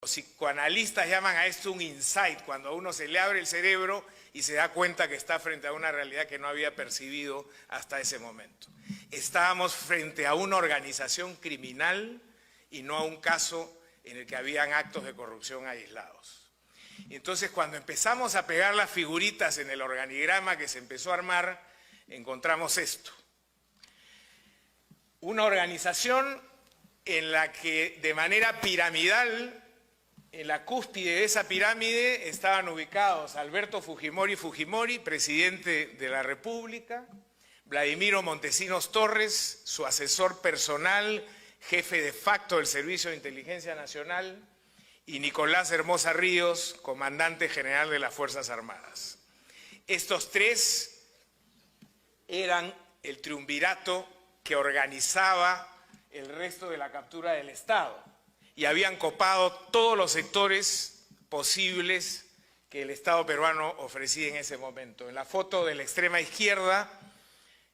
Los psicoanalistas llaman a esto un insight, cuando a uno se le abre el cerebro y se da cuenta que está frente a una realidad que no había percibido hasta ese momento. Estábamos frente a una organización criminal y no a un caso en el que habían actos de corrupción aislados. Y entonces, cuando empezamos a pegar las figuritas en el organigrama que se empezó a armar, encontramos esto. Una organización en la que de manera piramidal, en la cúspide de esa pirámide estaban ubicados Alberto Fujimori, presidente de la República, Vladimiro Montesinos Torres, su asesor personal, jefe de facto del Servicio de Inteligencia Nacional, y Nicolás Hermosa Ríos, comandante general de las Fuerzas Armadas. Estos tres eran el triunvirato que organizaba el resto de la captura del Estado y habían copado todos los sectores posibles que el Estado peruano ofrecía en ese momento. En la foto de la extrema izquierda,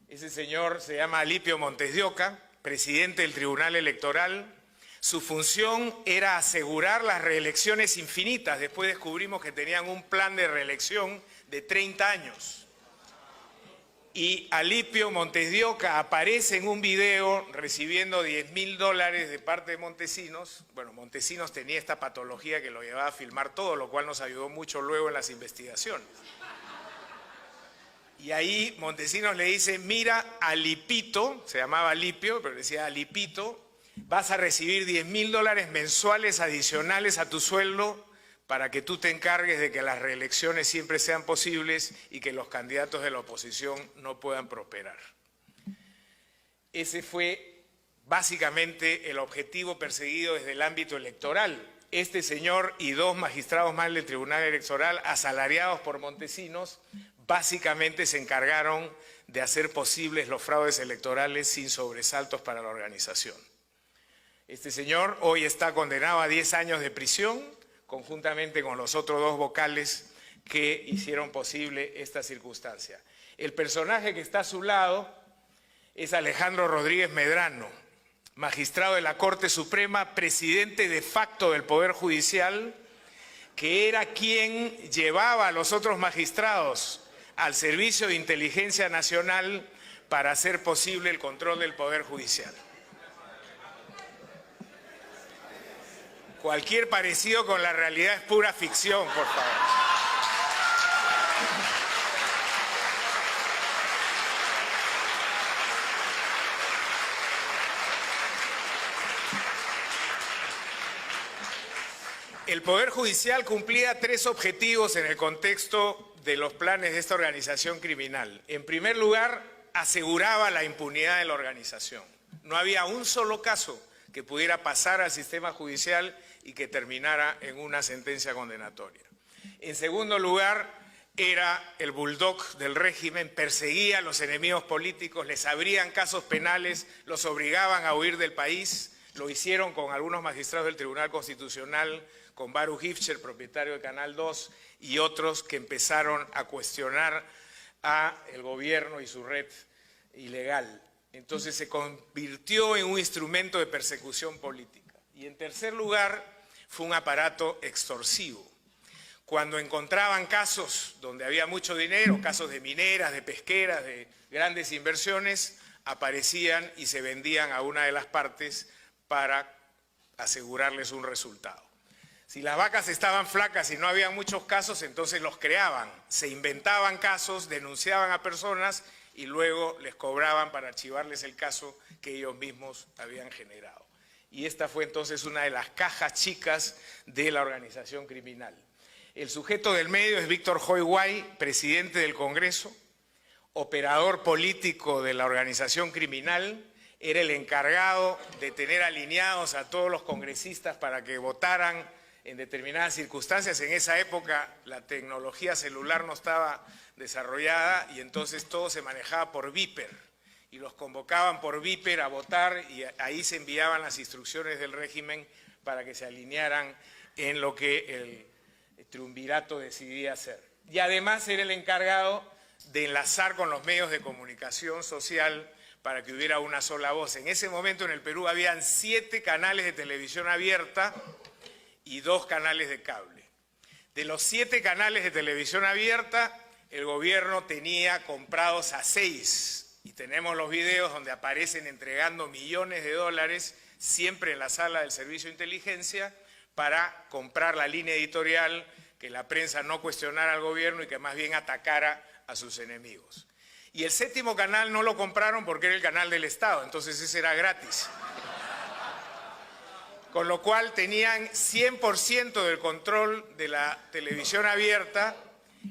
ese señor se llama Alipio Montes de Oca, presidente del Tribunal Electoral. Su función era asegurar las reelecciones infinitas. Después descubrimos que tenían un plan de reelección de 30 años. Y Alipio Montes de Oca aparece en un video recibiendo $10.000 de parte de Montesinos. Bueno, Montesinos tenía esta patología que lo llevaba a filmar todo, lo cual nos ayudó mucho luego en las investigaciones. Y ahí Montesinos le dice, mira, Alipito, se llamaba Alipio, pero decía Alipito, vas a recibir $10.000 mensuales adicionales a tu sueldo para que tú te encargues de que las reelecciones siempre sean posibles y que los candidatos de la oposición no puedan prosperar. Ese fue básicamente el objetivo perseguido desde el ámbito electoral. Este señor y dos magistrados más del Tribunal Electoral, asalariados por Montesinos, básicamente se encargaron de hacer posibles los fraudes electorales sin sobresaltos para la organización. Este señor hoy está condenado a 10 años de prisión, conjuntamente con los otros dos vocales que hicieron posible esta circunstancia. El personaje que está a su lado es Alejandro Rodríguez Medrano, magistrado de la Corte Suprema, presidente de facto del Poder Judicial, que era quien llevaba a los otros magistrados al Servicio de Inteligencia Nacional para hacer posible el control del Poder Judicial. Cualquier parecido con la realidad es pura ficción, por favor. El Poder Judicial cumplía 3 objetivos en el contexto de los planes de esta organización criminal. En primer lugar, aseguraba la impunidad de la organización. No había un solo caso que pudiera pasar al sistema judicial y que terminara en una sentencia condenatoria. En segundo lugar, era el bulldog del régimen, perseguía a los enemigos políticos, les abrían casos penales, los obligaban a huir del país. Lo hicieron con algunos magistrados del Tribunal Constitucional, con Baruch Ifcher, propietario de Canal 2, y otros que empezaron a cuestionar al gobierno y su red ilegal. Entonces se convirtió en un instrumento de persecución política. Y en tercer lugar, fue un aparato extorsivo. Cuando encontraban casos donde había mucho dinero, casos de mineras, de pesqueras, de grandes inversiones, aparecían y se vendían a una de las partes para asegurarles un resultado. Si las vacas estaban flacas y no había muchos casos, entonces los creaban, se inventaban casos, denunciaban a personas y luego les cobraban para archivarles el caso que ellos mismos habían generado. Y esta fue entonces una de las cajas chicas de la organización criminal. El sujeto del medio es Víctor Joy Guay, presidente del Congreso, operador político de la organización criminal, era el encargado de tener alineados a todos los congresistas para que votaran en determinadas circunstancias. En esa época la tecnología celular no estaba desarrollada y entonces todo se manejaba por Viper y los convocaban por Viper a votar y ahí se enviaban las instrucciones del régimen para que se alinearan en lo que el triunvirato decidía hacer. Y además era el encargado de enlazar con los medios de comunicación social para que hubiera una sola voz. En ese momento en el Perú habían 7 canales de televisión abierta y 2 canales de cable. De los 7 canales de televisión abierta, el gobierno tenía comprados a 6. Y tenemos los videos donde aparecen entregando millones de dólares, siempre en la sala del Servicio de Inteligencia, para comprar la línea editorial, que la prensa no cuestionara al gobierno y que más bien atacara a sus enemigos. Y el 7º canal no lo compraron porque era el canal del Estado, entonces ese era gratis. Con lo cual tenían 100% del control de la televisión abierta,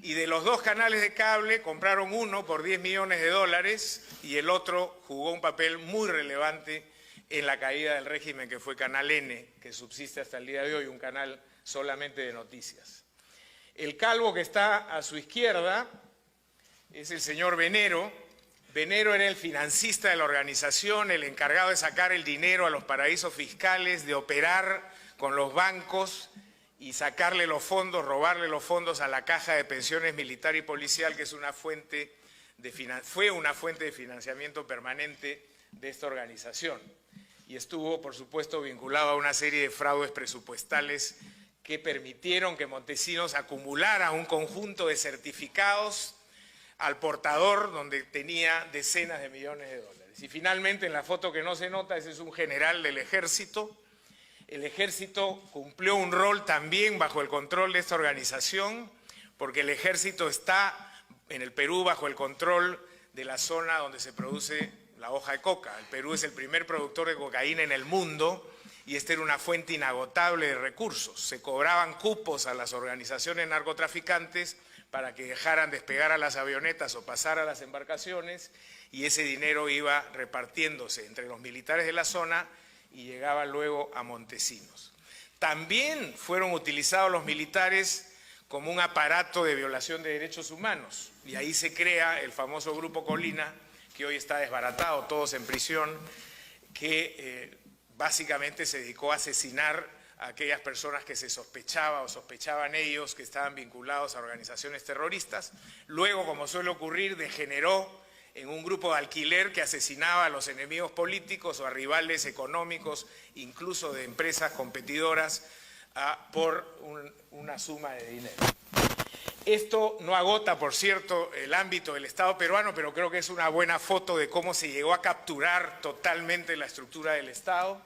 y de los 2 canales de cable compraron uno por 10 millones de dólares y el otro jugó un papel muy relevante en la caída del régimen, que fue Canal N, que subsiste hasta el día de hoy, un canal solamente de noticias. El calvo que está a su izquierda es el señor Venero. Venero era el financista de la organización, el encargado de sacar el dinero a los paraísos fiscales, de operar con los bancos y sacarle los fondos, robarle los fondos a la Caja de Pensiones Militar y Policial, que es fue una fuente de financiamiento permanente de esta organización. Y estuvo, por supuesto, vinculado a una serie de fraudes presupuestales que permitieron que Montesinos acumulara un conjunto de certificados al portador, donde tenía decenas de millones de dólares. Y finalmente, en la foto que no se nota, ese es un general del ejército. El ejército cumplió un rol también bajo el control de esta organización, porque el ejército está en el Perú bajo el control de la zona donde se produce la hoja de coca. El Perú es el primer productor de cocaína en el mundo y esta era una fuente inagotable de recursos. Se cobraban cupos a las organizaciones narcotraficantes para que dejaran despegar a las avionetas o pasar a las embarcaciones, y ese dinero iba repartiéndose entre los militares de la zona y llegaba luego a Montesinos. También fueron utilizados los militares como un aparato de violación de derechos humanos, y ahí se crea el famoso Grupo Colina, que hoy está desbaratado, todos en prisión, que básicamente se dedicó a asesinar a aquellas personas que se sospechaba o sospechaban ellos que estaban vinculados a organizaciones terroristas. Luego, como suele ocurrir, degeneró en un grupo de alquiler que asesinaba a los enemigos políticos o a rivales económicos, incluso de empresas competidoras, por una suma de dinero. Esto no agota, por cierto, el ámbito del Estado peruano, pero creo que es una buena foto de cómo se llegó a capturar totalmente la estructura del Estado.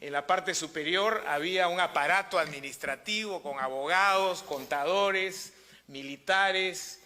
En la parte superior había un aparato administrativo con abogados, contadores, militares,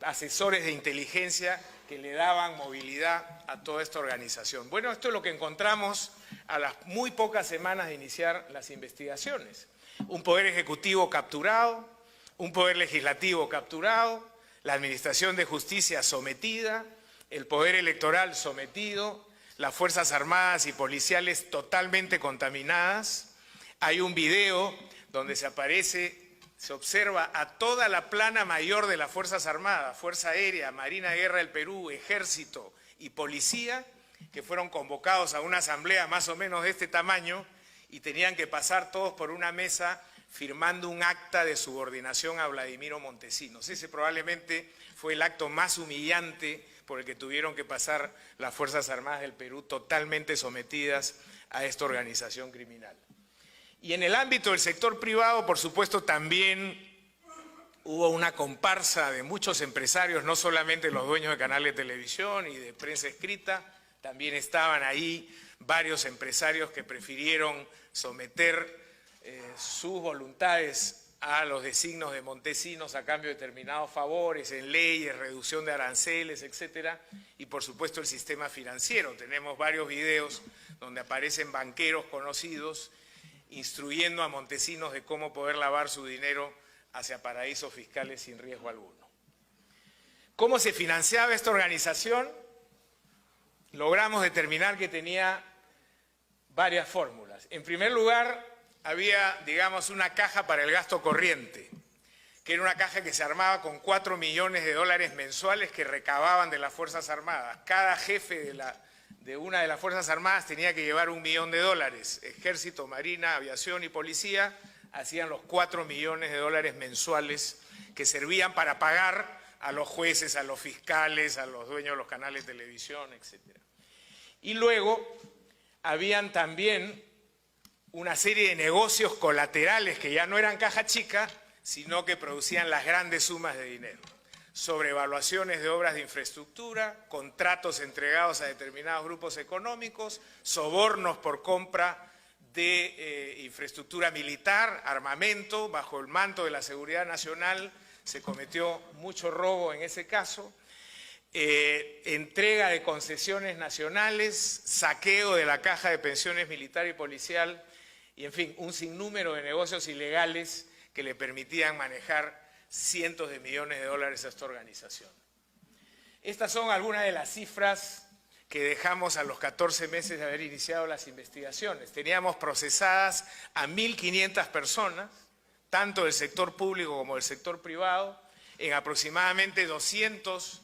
asesores de inteligencia que le daban movilidad a toda esta organización. Bueno, esto es lo que encontramos a las muy pocas semanas de iniciar las investigaciones. Un poder ejecutivo capturado, un poder legislativo capturado, la administración de justicia sometida, el poder electoral sometido, las Fuerzas Armadas y policiales totalmente contaminadas. Hay un video donde se observa a toda la plana mayor de las Fuerzas Armadas, Fuerza Aérea, Marina de Guerra del Perú, Ejército y Policía, que fueron convocados a una asamblea más o menos de este tamaño y tenían que pasar todos por una mesa firmando un acta de subordinación a Vladimiro Montesinos. Ese probablemente fue el acto más humillante por el que tuvieron que pasar las Fuerzas Armadas del Perú, totalmente sometidas a esta organización criminal. Y en el ámbito del sector privado, por supuesto, también hubo una comparsa de muchos empresarios, no solamente los dueños de canales de televisión y de prensa escrita, también estaban ahí varios empresarios que prefirieron someter sus voluntades a los designios de Montesinos a cambio de determinados favores en leyes, reducción de aranceles, etcétera, y por supuesto el sistema financiero. Tenemos varios videos donde aparecen banqueros conocidos instruyendo a Montesinos de cómo poder lavar su dinero hacia paraísos fiscales sin riesgo alguno. ¿Cómo se financiaba esta organización? Logramos determinar que tenía varias fórmulas. En primer lugar, había, digamos, una caja para el gasto corriente, que era una caja que se armaba con 4 millones de dólares mensuales que recababan de las Fuerzas Armadas. Cada jefe de una de las Fuerzas Armadas tenía que llevar $1 millón. Ejército, Marina, Aviación y Policía hacían los 4 millones de dólares mensuales que servían para pagar a los jueces, a los fiscales, a los dueños de los canales de televisión, etc. Y luego habían también una serie de negocios colaterales que ya no eran caja chica, sino que producían las grandes sumas de dinero. Sobrevaluaciones de obras de infraestructura, contratos entregados a determinados grupos económicos, sobornos por compra de infraestructura militar, armamento, bajo el manto de la seguridad nacional. Se cometió mucho robo en ese caso, entrega de concesiones nacionales, saqueo de la caja de pensiones militar y policial, y en fin, un sinnúmero de negocios ilegales que le permitían manejar cientos de millones de dólares a esta organización. Estas son algunas de las cifras que dejamos a los 14 meses de haber iniciado las investigaciones. Teníamos procesadas a 1.500 personas, tanto del sector público como del sector privado, en aproximadamente 200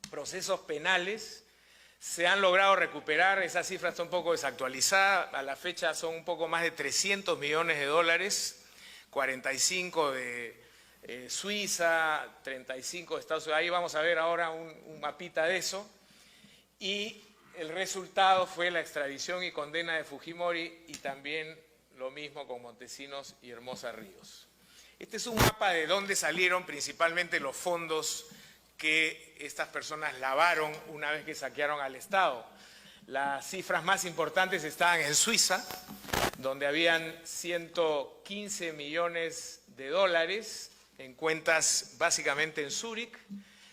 procesos penales. Se han logrado recuperar, esa cifra está un poco desactualizada, a la fecha son un poco más de 300 millones de dólares, 45 de Suiza, 35 de Estados Unidos, ahí vamos a ver ahora un mapita de eso, y el resultado fue la extradición y condena de Fujimori y también lo mismo con Montesinos y Hermosa Ríos. Este es un mapa de dónde salieron principalmente los fondos que estas personas lavaron una vez que saquearon al Estado. Las cifras más importantes estaban en Suiza, donde habían 115 millones de dólares en cuentas básicamente en Zúrich.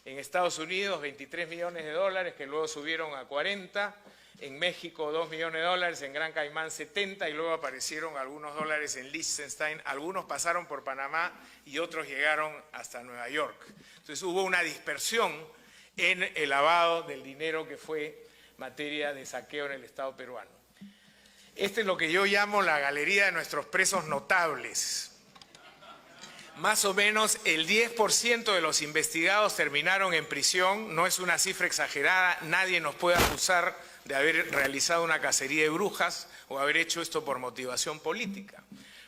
En Estados Unidos 23 millones de dólares que luego subieron a 40, en México 2 millones de dólares, en Gran Caimán 70 y luego aparecieron algunos dólares en Liechtenstein, algunos pasaron por Panamá y otros llegaron hasta Nueva York. Entonces hubo una dispersión en el lavado del dinero que fue materia de saqueo en el Estado peruano. Este es lo que yo llamo la galería de nuestros presos notables. Más o menos el 10% de los investigados terminaron en prisión, no es una cifra exagerada, nadie nos puede acusar de haber realizado una cacería de brujas o haber hecho esto por motivación política.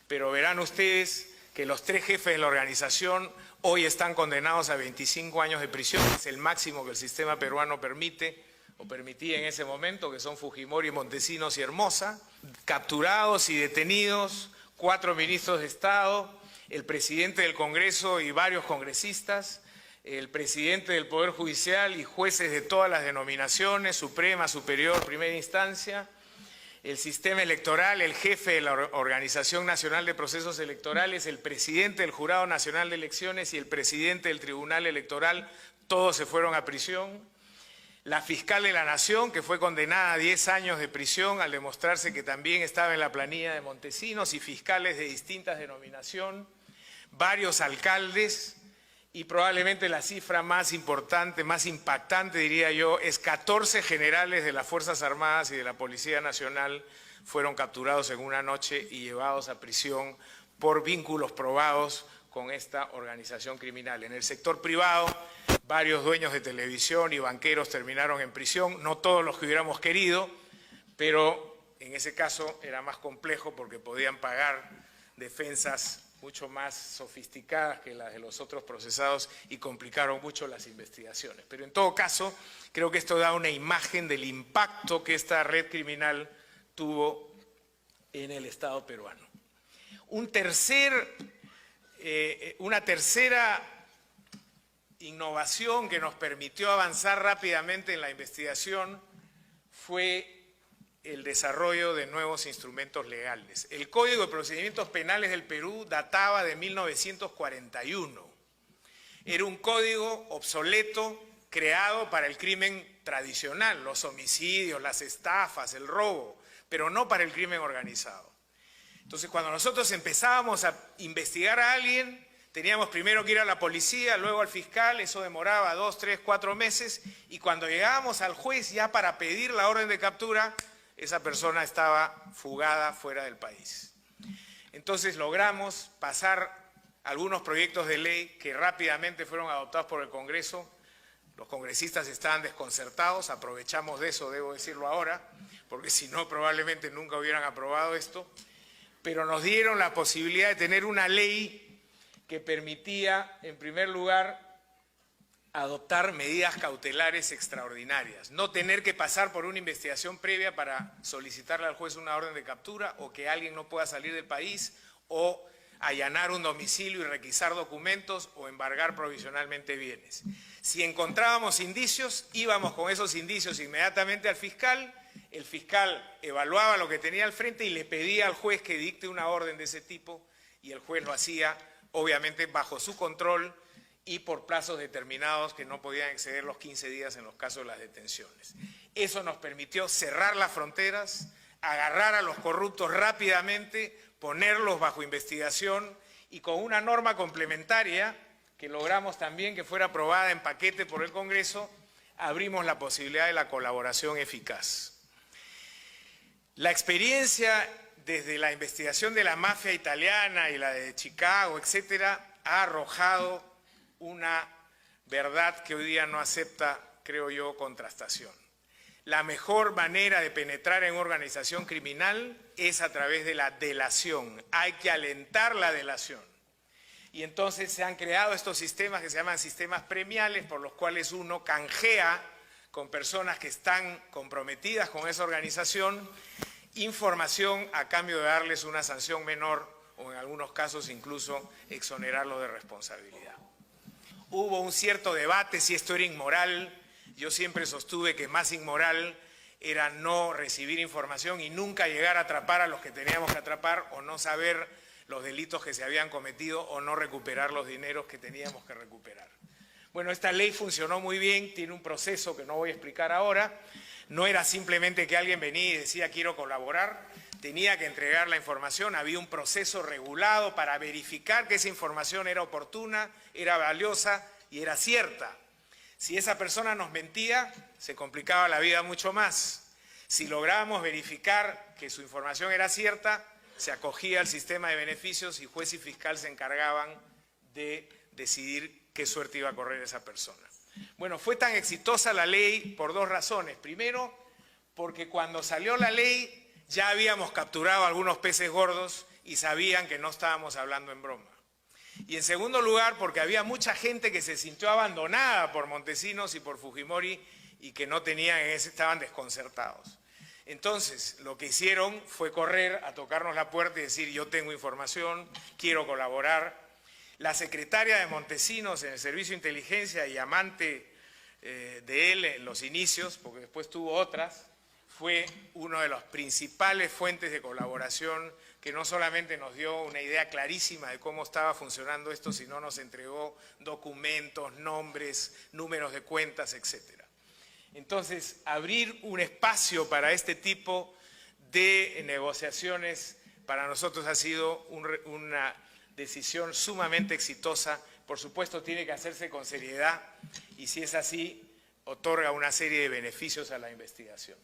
Pero verán ustedes que los 3 jefes de la organización hoy están condenados a 25 años de prisión, es el máximo que el sistema peruano permite o permitía en ese momento, que son Fujimori, Montesinos y Hermosa, capturados y detenidos 4 ministros de Estado, el presidente del Congreso y varios congresistas, el presidente del Poder Judicial y jueces de todas las denominaciones, Suprema, Superior, Primera Instancia, el sistema electoral, el jefe de la Organización Nacional de Procesos Electorales, el presidente del Jurado Nacional de Elecciones y el presidente del Tribunal Electoral, todos se fueron a prisión. La fiscal de la Nación, que fue condenada a 10 años de prisión al demostrarse que también estaba en la planilla de Montesinos, y fiscales de distintas denominaciones, varios alcaldes, y probablemente la cifra más importante, más impactante diría yo, es 14 generales de las Fuerzas Armadas y de la Policía Nacional fueron capturados en una noche y llevados a prisión por vínculos probados con esta organización criminal. En el sector privado, varios dueños de televisión y banqueros terminaron en prisión, no todos los que hubiéramos querido, pero en ese caso era más complejo porque podían pagar defensas mucho más sofisticadas que las de los otros procesados y complicaron mucho las investigaciones. Pero en todo caso, creo que esto da una imagen del impacto que esta red criminal tuvo en el Estado peruano. Una tercera innovación que nos permitió avanzar rápidamente en la investigación fue el desarrollo de nuevos instrumentos legales. El Código de Procedimientos Penales del Perú databa de 1941. Era un código obsoleto creado para el crimen tradicional, los homicidios, las estafas, el robo, pero no para el crimen organizado. Entonces, cuando nosotros empezábamos a investigar a alguien, teníamos primero que ir a la policía, luego al fiscal, eso demoraba 2, 3, 4 meses, y cuando llegábamos al juez ya para pedir la orden de captura, esa persona estaba fugada fuera del país. Entonces logramos pasar algunos proyectos de ley que rápidamente fueron adoptados por el Congreso. Los congresistas estaban desconcertados, aprovechamos de eso, debo decirlo ahora, porque si no probablemente nunca hubieran aprobado esto, pero nos dieron la posibilidad de tener una ley que permitía, en primer lugar, adoptar medidas cautelares extraordinarias, no tener que pasar por una investigación previa para solicitarle al juez una orden de captura o que alguien no pueda salir del país o allanar un domicilio y requisar documentos o embargar provisionalmente bienes. Si encontrábamos indicios, íbamos con esos indicios inmediatamente al fiscal, el fiscal evaluaba lo que tenía al frente y le pedía al juez que dicte una orden de ese tipo y el juez lo hacía, obviamente, bajo su control y por plazos determinados que no podían exceder los 15 días en los casos de las detenciones. Eso nos permitió cerrar las fronteras, agarrar a los corruptos rápidamente, ponerlos bajo investigación y con una norma complementaria que logramos también que fuera aprobada en paquete por el Congreso, abrimos la posibilidad de la colaboración eficaz. La experiencia desde la investigación de la mafia italiana y la de Chicago, etcétera, ha arrojado una verdad que hoy día no acepta, creo yo, contrastación. La mejor manera de penetrar en organización criminal es a través de la delación. Hay que alentar la delación. Y entonces se han creado estos sistemas que se llaman sistemas premiales, por los cuales uno canjea con personas que están comprometidas con esa organización información a cambio de darles una sanción menor o en algunos casos incluso exonerarlos de responsabilidad. Hubo un cierto debate si esto era inmoral. Yo siempre sostuve que más inmoral era no recibir información y nunca llegar a atrapar a los que teníamos que atrapar o no saber los delitos que se habían cometido o no recuperar los dineros que teníamos que recuperar. Bueno, esta ley funcionó muy bien, tiene un proceso que no voy a explicar ahora. No era simplemente que alguien venía y decía quiero colaborar, tenía que entregar la información, había un proceso regulado para verificar que esa información era oportuna, era valiosa y era cierta. Si esa persona nos mentía, se complicaba la vida mucho más. Si lográbamos verificar que su información era cierta, se acogía al sistema de beneficios y juez y fiscal se encargaban de decidir qué suerte iba a correr esa persona. Bueno, fue tan exitosa la ley por dos razones. Primero, porque cuando salió la ley ya habíamos capturado algunos peces gordos y sabían que no estábamos hablando en broma. Y en segundo lugar, porque había mucha gente que se sintió abandonada por Montesinos y por Fujimori y que no tenían, estaban desconcertados. Entonces, lo que hicieron fue correr a tocarnos la puerta y decir yo tengo información, quiero colaborar. La secretaria de Montesinos en el Servicio de Inteligencia y amante de él en los inicios, porque después tuvo otras, fue una de las principales fuentes de colaboración que no solamente nos dio una idea clarísima de cómo estaba funcionando esto, sino nos entregó documentos, nombres, números de cuentas, etc. Entonces, abrir un espacio para este tipo de negociaciones para nosotros ha sido una decisión sumamente exitosa. Por supuesto, tiene que hacerse con seriedad y si es así, otorga una serie de beneficios a la investigación.